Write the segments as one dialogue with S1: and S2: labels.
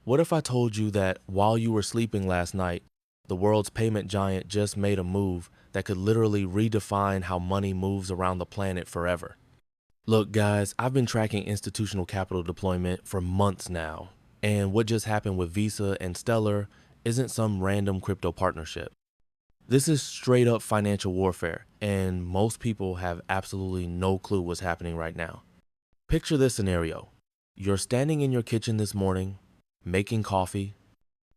S1: What if I told you that while you were sleeping last night, the world's payment giant just made a move that could literally redefine how money moves around the planet forever? Look, guys, I've been tracking institutional capital deployment for months now, and what just happened with Visa and Stellar isn't some random crypto partnership. This is straight up financial warfare, and most people have absolutely no clue what's happening right now. Picture this scenario. You're standing in your kitchen this morning, making coffee,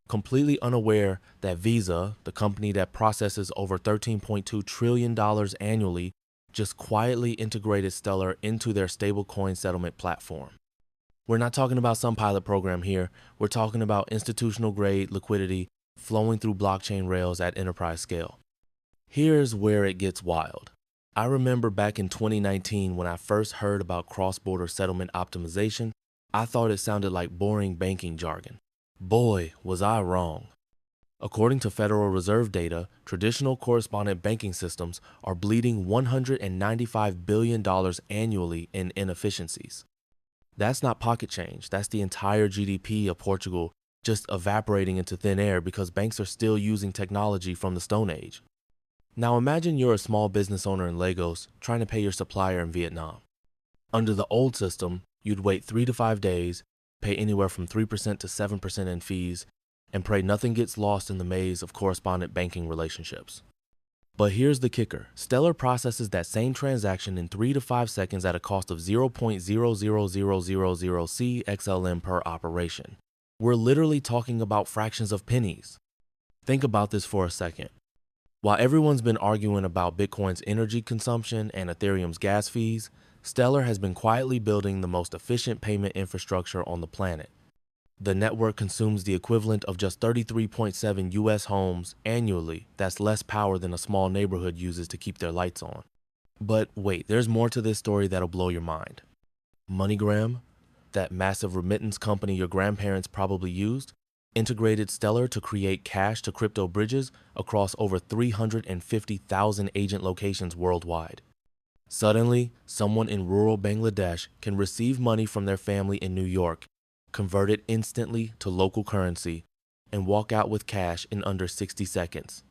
S1: completely unaware that Visa, the company that processes over $13.2 trillion annually, just quietly integrated Stellar into their stablecoin settlement platform. We're not talking about some pilot program here. We're talking about institutional grade liquidity flowing through blockchain rails at enterprise scale. Here's where it gets wild. I remember back in 2019 when I first heard about cross-border settlement optimization, I thought it sounded like boring banking jargon. Boy, was I wrong. According to Federal Reserve data, traditional correspondent banking systems are bleeding $195 billion annually in inefficiencies. That's not pocket change. That's the entire GDP of Portugal just evaporating into thin air because banks are still using technology from the Stone Age. Now imagine you're a small business owner in Lagos trying to pay your supplier in Vietnam. Under the old system, you'd wait 3 to 5 days, pay anywhere from 3% to 7% in fees, and pray nothing gets lost in the maze of correspondent banking relationships. But here's the kicker. Stellar processes that same transaction in 3 to 5 seconds at a cost of 0.00000 C XLM per operation. We're literally talking about fractions of pennies. Think about this for a second. While everyone's been arguing about Bitcoin's energy consumption and Ethereum's gas fees, Stellar has been quietly building the most efficient payment infrastructure on the planet. The network consumes the equivalent of just 33.7 US homes annually. That's less power than a small neighborhood uses to keep their lights on. But wait, there's more to this story that'll blow your mind. MoneyGram, that massive remittance company your grandparents probably used, integrated Stellar to create cash to crypto bridges across over 350,000 agent locations worldwide. Suddenly, someone in rural Bangladesh can receive money from their family in New York, convert it instantly to local currency, and walk out with cash in under 60 seconds.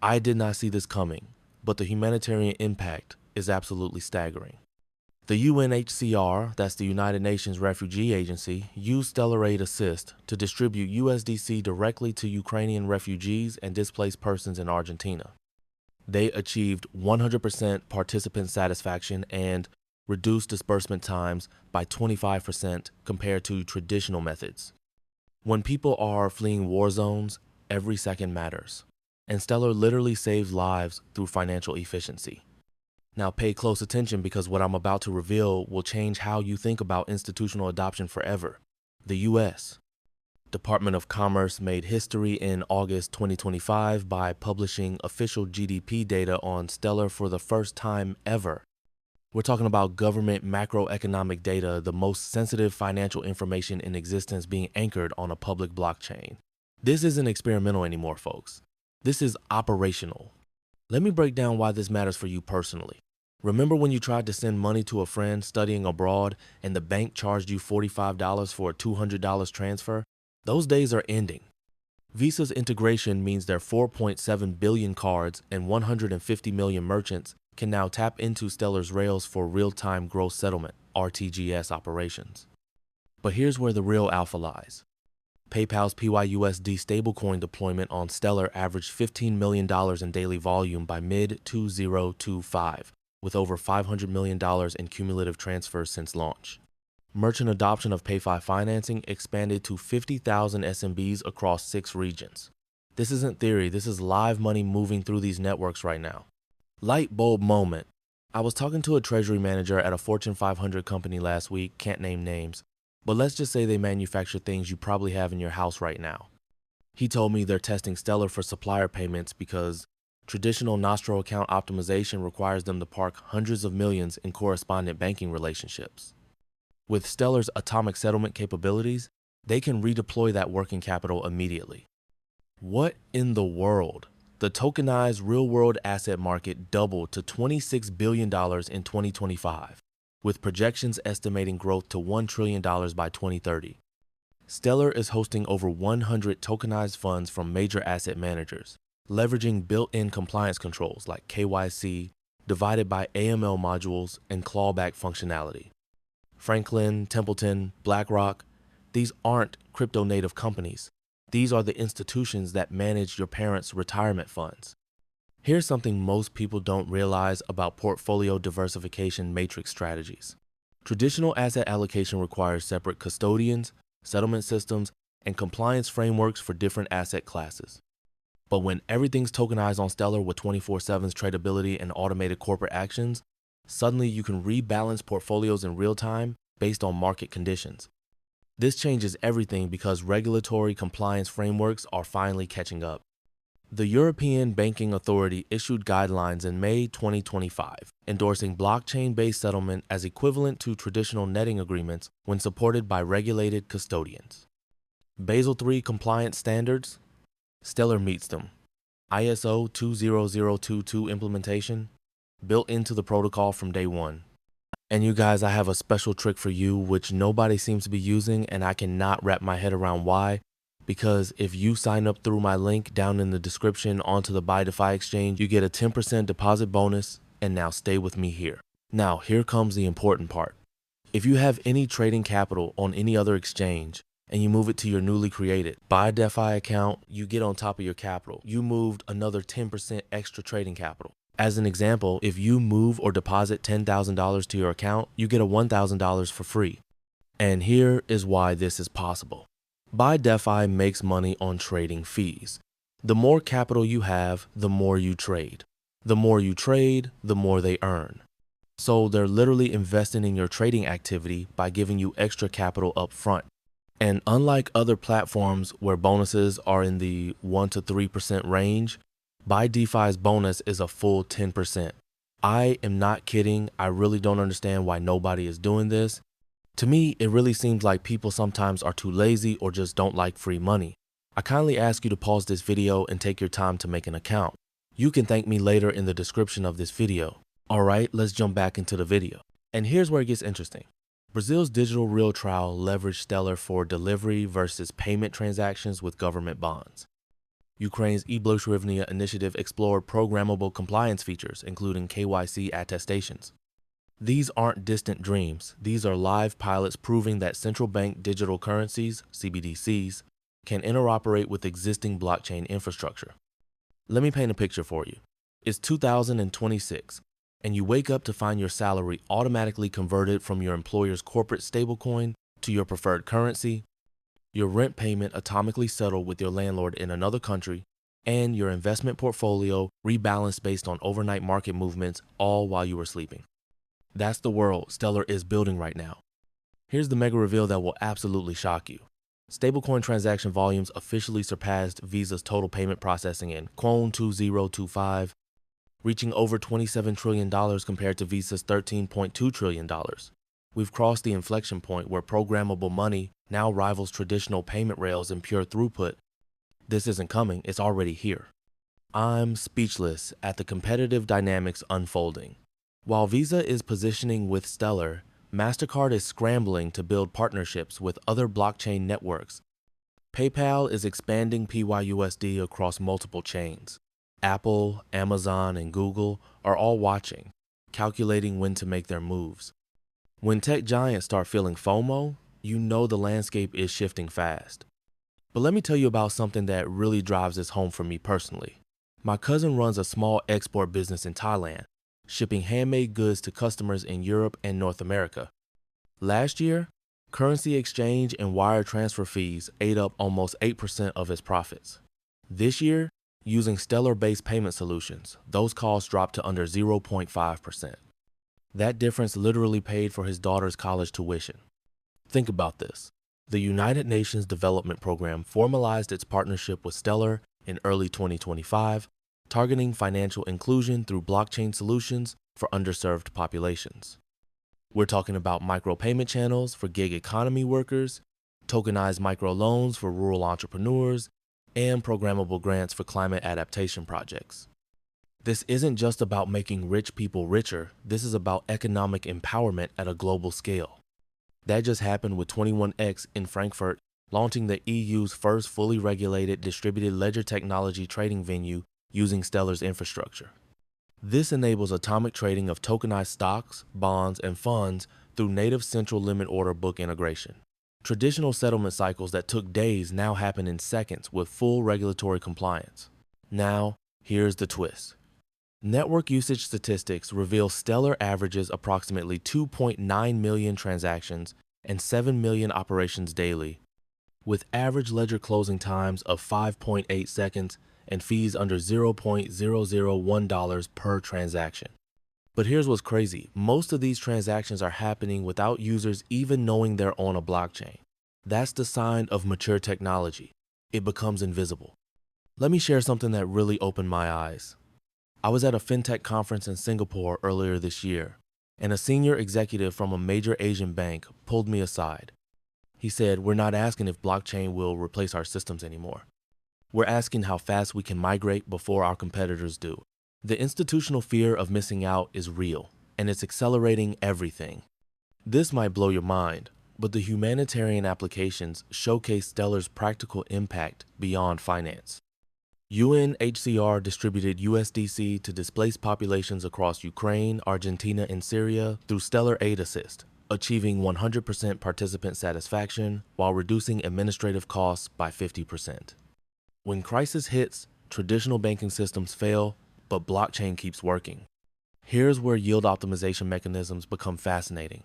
S1: I did not see this coming, but the humanitarian impact is absolutely staggering. The UNHCR, that's the United Nations Refugee Agency, used Stellar Aid Assist to distribute USDC directly to Ukrainian refugees and displaced persons in Argentina. They achieved 100% participant satisfaction and reduced disbursement times by 25% compared to traditional methods. When people are fleeing war zones, every second matters, and Stellar literally saves lives through financial efficiency. Now pay close attention because what I'm about to reveal will change how you think about institutional adoption forever. The US. Department of Commerce made history in August 2025 by publishing official GDP data on Stellar for the first time ever. We're talking about government macroeconomic data, the most sensitive financial information in existence being anchored on a public blockchain. This isn't experimental anymore, folks. This is operational. Let me break down why this matters for you personally. Remember when you tried to send money to a friend studying abroad and the bank charged you $45 for a $200 transfer? Those days are ending. Visa's integration means their 4.7 billion cards and 150 million merchants can now tap into Stellar's rails for real-time gross settlement, RTGS operations. But here's where the real alpha lies. PayPal's PYUSD stablecoin deployment on Stellar averaged $15 million in daily volume by mid-2025, with over $500 million in cumulative transfers since launch. Merchant adoption of PayFi financing expanded to 50,000 SMBs across 6 regions. This isn't theory, this is live money moving through these networks right now. Light bulb moment. I was talking to a treasury manager at a Fortune 500 company last week, can't name names, but let's just say they manufacture things you probably have in your house right now. He told me they're testing Stellar for supplier payments because traditional Nostro account optimization requires them to park hundreds of millions in correspondent banking relationships. With Stellar's atomic settlement capabilities, they can redeploy that working capital immediately. What in the world? The tokenized real-world asset market doubled to $26 billion in 2025, with projections estimating growth to $1 trillion by 2030. Stellar is hosting over 100 tokenized funds from major asset managers, leveraging built-in compliance controls like KYC, divided by AML modules, and clawback functionality. Franklin, Templeton, BlackRock, these aren't crypto-native companies. These are the institutions that manage your parents' retirement funds. Here's something most people don't realize about portfolio diversification matrix strategies. Traditional asset allocation requires separate custodians, settlement systems, and compliance frameworks for different asset classes. But when everything's tokenized on Stellar with 24/7's tradability and automated corporate actions, suddenly you can rebalance portfolios in real time based on market conditions. This changes everything because regulatory compliance frameworks are finally catching up. The European Banking Authority issued guidelines in May 2025, endorsing blockchain-based settlement as equivalent to traditional netting agreements when supported by regulated custodians. Basel III compliance standards, Stellar meets them. ISO 20022 implementation, built into the protocol from day one. And you guys, I have a special trick for you which nobody seems to be using, and I cannot wrap my head around why. Because if you sign up through my link down in the description onto the BuyDefi exchange, you get a 10% deposit bonus, and now stay with me here. Now, here comes the important part. If you have any trading capital on any other exchange, and you move it to your newly created BuyDefi account, you get on top of your capital. You moved another 10% extra trading capital. As an example, if you move or deposit $10,000 to your account, you get a $1,000 for free. And here is why this is possible. BuyDefi makes money on trading fees. The more capital you have, the more you trade. The more you trade, the more they earn. So they're literally investing in your trading activity by giving you extra capital up front. And unlike other platforms where bonuses are in the 1 to 3% range, BuyDefi's bonus is a full 10%. I am not kidding. I really don't understand why nobody is doing this. To me, it really seems like people sometimes are too lazy or just don't like free money. I kindly ask you to pause this video and take your time to make an account. You can thank me later in the description of this video. Alright, let's jump back into the video. And here's where it gets interesting. Brazil's digital real trial leveraged Stellar for delivery versus payment transactions with government bonds. Ukraine's e-Bloshivnia initiative explored programmable compliance features, including KYC attestations. These aren't distant dreams. These are live pilots proving that central bank digital currencies, CBDCs, can interoperate with existing blockchain infrastructure. Let me paint a picture for you. It's 2026, and you wake up to find your salary automatically converted from your employer's corporate stablecoin to your preferred currency, your rent payment atomically settled with your landlord in another country, and your investment portfolio rebalanced based on overnight market movements, all while you were sleeping. That's the world Stellar is building right now. Here's the mega reveal that will absolutely shock you. Stablecoin transaction volumes officially surpassed Visa's total payment processing in Q1 2025, reaching over $27 trillion compared to Visa's $13.2 trillion. We've crossed the inflection point where programmable money now rivals traditional payment rails in pure throughput. This isn't coming, it's already here. I'm speechless at the competitive dynamics unfolding. While Visa is positioning with Stellar, MasterCard is scrambling to build partnerships with other blockchain networks. PayPal is expanding PYUSD across multiple chains. Apple, Amazon, and Google are all watching, calculating when to make their moves. When tech giants start feeling FOMO, you know the landscape is shifting fast. But let me tell you about something that really drives this home for me personally. My cousin runs a small export business in Thailand, shipping handmade goods to customers in Europe and North America. Last year, currency exchange and wire transfer fees ate up almost 8% of his profits. This year, using Stellar-based payment solutions, those costs dropped to under 0.5%. That difference literally paid for his daughter's college tuition. Think about this. The United Nations Development Program formalized its partnership with Stellar in early 2025, targeting financial inclusion through blockchain solutions for underserved populations. We're talking about micropayment channels for gig economy workers, tokenized microloans for rural entrepreneurs, and programmable grants for climate adaptation projects. This isn't just about making rich people richer, this is about economic empowerment at a global scale. That just happened with 21X in Frankfurt launching the EU's first fully regulated distributed ledger technology trading venue using Stellar's infrastructure. This enables atomic trading of tokenized stocks, bonds, and funds through native central limit order book integration. Traditional settlement cycles that took days now happen in seconds with full regulatory compliance. Now, here's the twist. Network usage statistics reveal Stellar averages approximately 2.9 million transactions and 7 million operations daily, with average ledger closing times of 5.8 seconds and fees under $0.001 per transaction. But here's what's crazy. Most of these transactions are happening without users even knowing they're on a blockchain. That's the sign of mature technology. It becomes invisible. Let me share something that really opened my eyes. I was at a fintech conference in Singapore earlier this year, and a senior executive from a major Asian bank pulled me aside. He said, "We're not asking if blockchain will replace our systems anymore. We're asking how fast we can migrate before our competitors do." The institutional fear of missing out is real, and it's accelerating everything. This might blow your mind, but the humanitarian applications showcase Stellar's practical impact beyond finance. UNHCR distributed USDC to displaced populations across Ukraine, Argentina, and Syria through Stellar Aid Assist, achieving 100% participant satisfaction while reducing administrative costs by 50%. When crisis hits, traditional banking systems fail, but blockchain keeps working. Here's where yield optimization mechanisms become fascinating.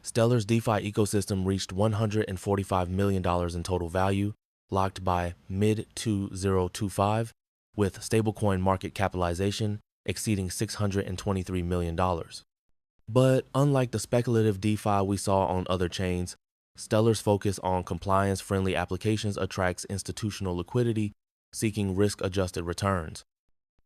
S1: Stellar's DeFi ecosystem reached $145 million in total value, locked by mid-2025, with stablecoin market capitalization exceeding $623 million. But unlike the speculative DeFi we saw on other chains, Stellar's focus on compliance-friendly applications attracts institutional liquidity seeking risk-adjusted returns.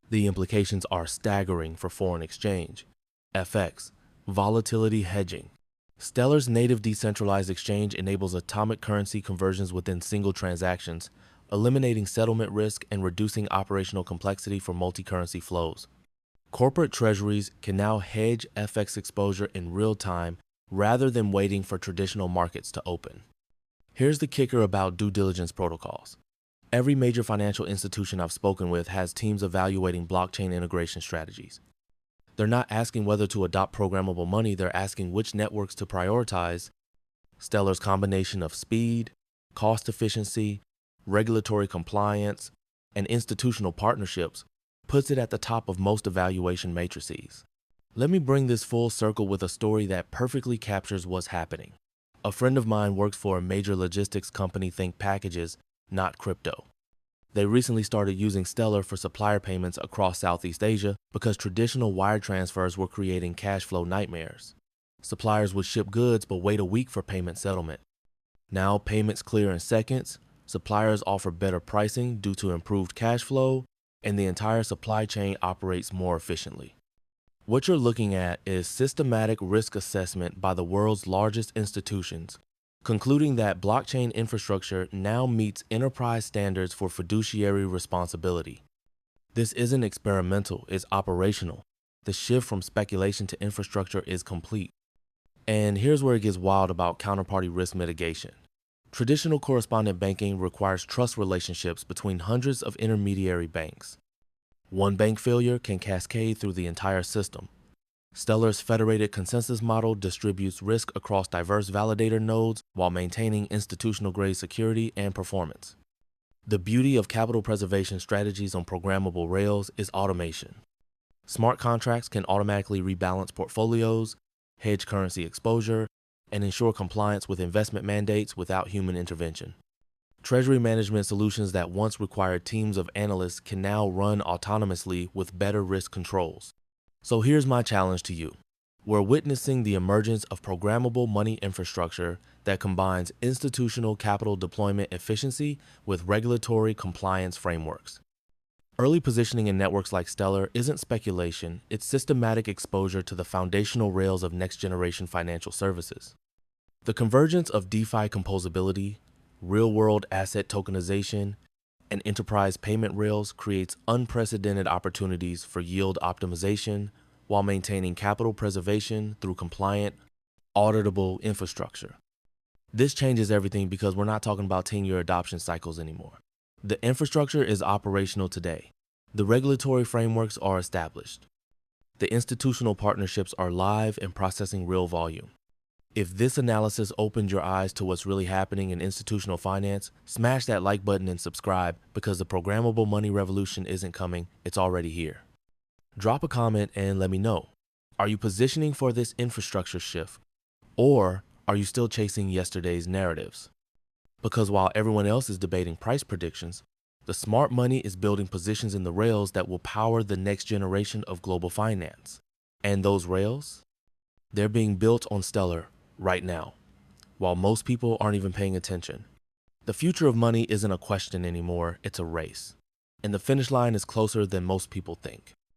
S1: The implications are staggering for foreign exchange, FX, volatility hedging. Stellar's native decentralized exchange enables atomic currency conversions within single transactions, eliminating settlement risk and reducing operational complexity for multi-currency flows. Corporate treasuries can now hedge FX exposure in real time rather than waiting for traditional markets to open. Here's the kicker about due diligence protocols. Every major financial institution I've spoken with has teams evaluating blockchain integration strategies. They're not asking whether to adopt programmable money, they're asking which networks to prioritize. Stellar's combination of speed, cost efficiency, regulatory compliance, and institutional partnerships puts it at the top of most evaluation matrices. Let me bring this full circle with a story that perfectly captures what's happening. A friend of mine works for a major logistics company, think packages, not crypto. They recently started using Stellar for supplier payments across Southeast Asia because traditional wire transfers were creating cash flow nightmares. Suppliers would ship goods but wait a week for payment settlement. Now payments clear in seconds, suppliers offer better pricing due to improved cash flow, and the entire supply chain operates more efficiently. What you're looking at is systematic risk assessment by the world's largest institutions, concluding that blockchain infrastructure now meets enterprise standards for fiduciary responsibility. This isn't experimental, it's operational. The shift from speculation to infrastructure is complete. And here's where it gets wild about counterparty risk mitigation. Traditional correspondent banking requires trust relationships between hundreds of intermediary banks. One bank failure can cascade through the entire system. Stellar's federated consensus model distributes risk across diverse validator nodes while maintaining institutional-grade security and performance. The beauty of capital preservation strategies on programmable rails is automation. Smart contracts can automatically rebalance portfolios, hedge currency exposure, and ensure compliance with investment mandates without human intervention. Treasury management solutions that once required teams of analysts can now run autonomously with better risk controls. So here's my challenge to you. We're witnessing the emergence of programmable money infrastructure that combines institutional capital deployment efficiency with regulatory compliance frameworks. Early positioning in networks like Stellar isn't speculation, it's systematic exposure to the foundational rails of next-generation financial services. The convergence of DeFi composability, real-world asset tokenization, and enterprise payment rails creates unprecedented opportunities for yield optimization while maintaining capital preservation through compliant, auditable infrastructure. This changes everything because we're not talking about 10-year adoption cycles anymore. The infrastructure is operational today. The regulatory frameworks are established. The institutional partnerships are live and processing real volume. If this analysis opened your eyes to what's really happening in institutional finance, smash that like button and subscribe because the programmable money revolution isn't coming, it's already here. Drop a comment and let me know. Are you positioning for this infrastructure shift, or are you still chasing yesterday's narratives? Because while everyone else is debating price predictions, the smart money is building positions in the rails that will power the next generation of global finance. And those rails? They're being built on Stellar right now, while most people aren't even paying attention. The future of money isn't a question anymore, it's a race. And the finish line is closer than most people think.